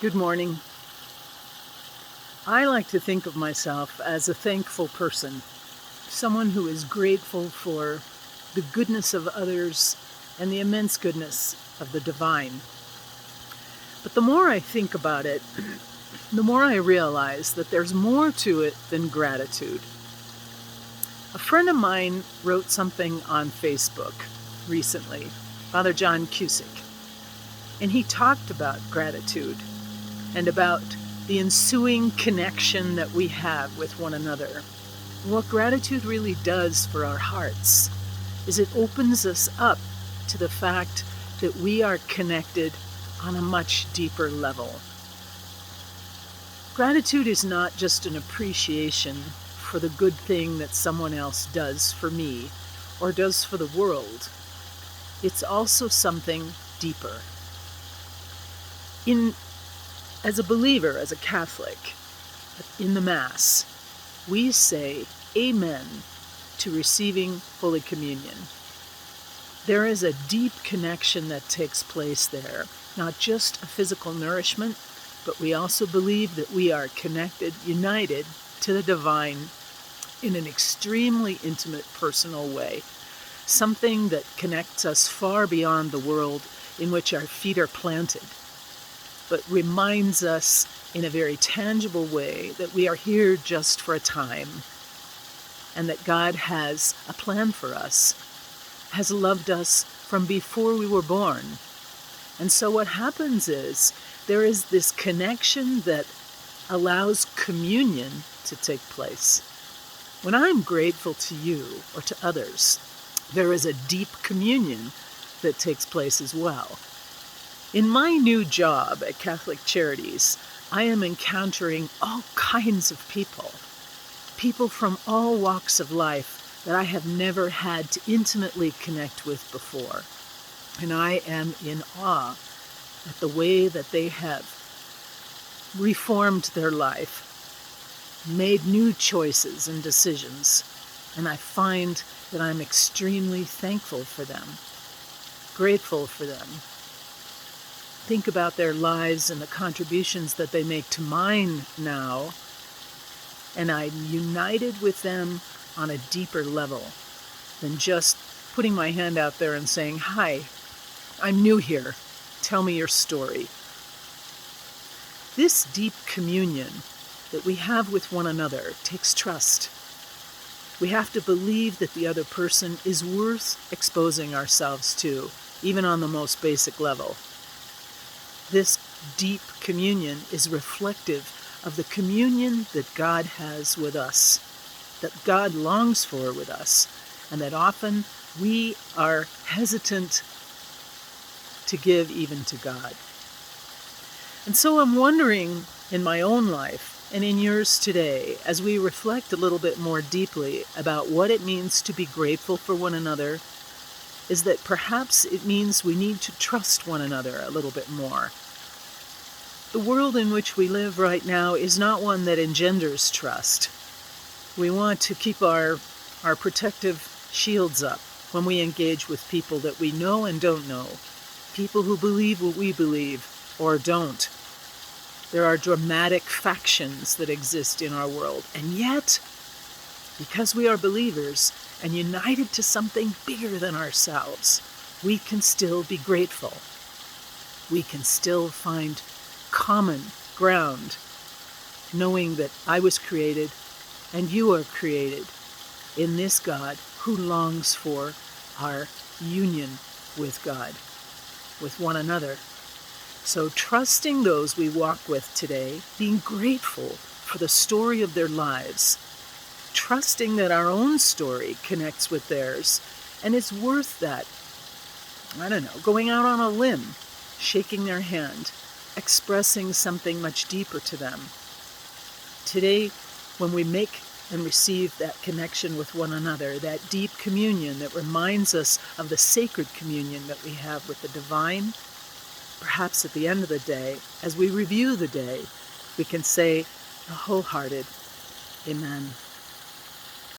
Good morning. I like to think of myself as a thankful person, someone who is grateful for the goodness of others and the immense goodness of the divine. But the more I think about it, the more I realize that there's more to it than gratitude. A friend of mine wrote something on Facebook recently, Father John Cusick, and he talked about gratitude and about the ensuing connection that we have with one another. What gratitude really does for our hearts is it opens us up to the fact that we are connected on a much deeper level. Gratitude is not just an appreciation for the good thing that someone else does for me or does for the world. It's also something deeper. As a believer, as a Catholic, in the Mass, we say Amen to receiving Holy Communion. There is a deep connection that takes place there, not just a physical nourishment, but we also believe that we are connected, united to the divine in an extremely intimate, personal way, something that connects us far beyond the world in which our feet are planted, but reminds us in a very tangible way that we are here just for a time and that God has a plan for us, has loved us from before we were born. And so what happens is there is this connection that allows communion to take place. When I'm grateful to you or to others, there is a deep communion that takes place as well. In my new job at Catholic Charities, I am encountering all kinds of people from all walks of life that I have never had to intimately connect with before. And I am in awe at the way that they have reformed their life, made new choices and decisions, and I find that I'm extremely thankful for them, grateful for them. Think about their lives and the contributions that they make to mine now, and I'm united with them on a deeper level than just putting my hand out there and saying, "Hi, I'm new here. Tell me your story." This deep communion that we have with one another takes trust. We have to believe that the other person is worth exposing ourselves to, even on the most basic level. This deep communion is reflective of the communion that God has with us, that God longs for with us, and that often we are hesitant to give even to God. And so I'm wondering in my own life and in yours today, as we reflect a little bit more deeply about what it means to be grateful for one another, is that perhaps it means we need to trust one another a little bit more. The world in which we live right now is not one that engenders trust. We want to keep our protective shields up when we engage with people that we know and don't know, people who believe what we believe or don't. There are dramatic factions that exist in our world, and yet, because we are believers and united to something bigger than ourselves, we can still be grateful. We can still find common ground, knowing that I was created and you are created in this God who longs for our union with God, with one another. So trusting those we walk with today, being grateful for the story of their lives, trusting that our own story connects with theirs, and it's worth that, going out on a limb, shaking their hand, expressing something much deeper to them. Today, when we make and receive that connection with one another, that deep communion that reminds us of the sacred communion that we have with the divine, perhaps at the end of the day, as we review the day, we can say a wholehearted Amen.